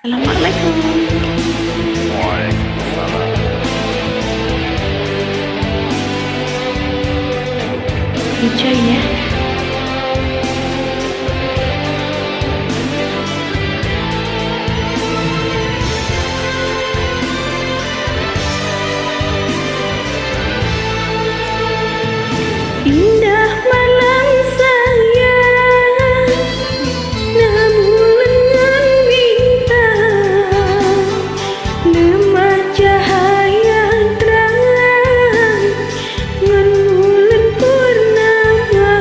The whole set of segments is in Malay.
Assalamualaikum. Waalaikumsalam. Enjoy ya. Indah malam sayang, namun dengan bintang, lemah cahaya terang, ngan bulan purnama.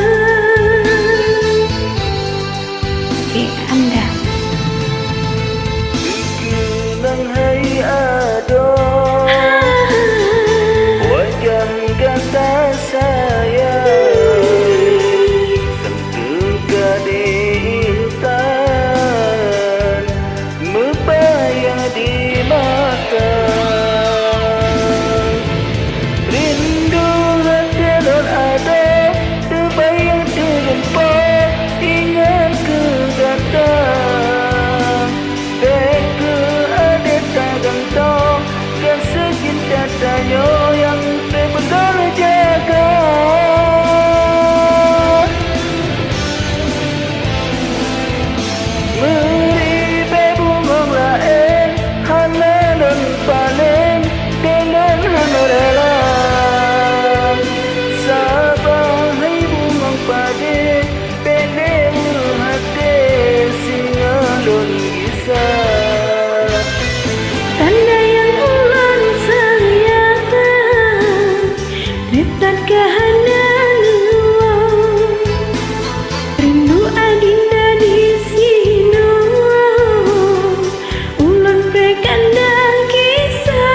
Anda. Kenang hai ado, wajah kata saya, sentuh di intan, membayang di mata. Rindu hati non ada, terbayang terlempar, ingat ke datang. Beka ada tak gantong, rasa cinta tanya yang benar jaga. Meribe bunga lain, hana dan paling dengan hana rela. Sabah hai bunga pade, pede hati singa don kisah. Tanda yang ulang sayang, retat kehanan luang, rindu adinda di sini, ulang prekanda kisah.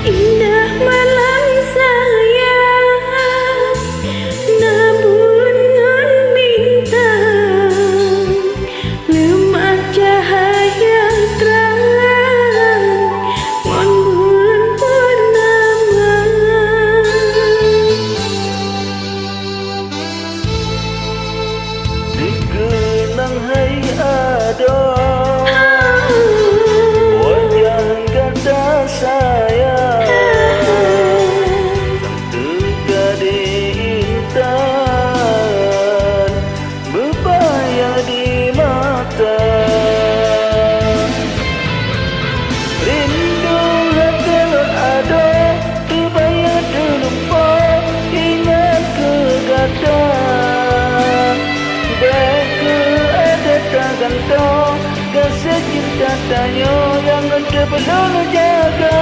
Indah malam sayang, namun ngan bintang, lemah cahaya terang, ngan bulan purnama. Kenang hai ado, wajah kata saya, sentuh di intan, berbayang di mata. Rindu hati non ada, terbayang terlumpar, ingat ke datang. Beka ada tak gantong, kasih cinta tanya yang anda perlu jaga.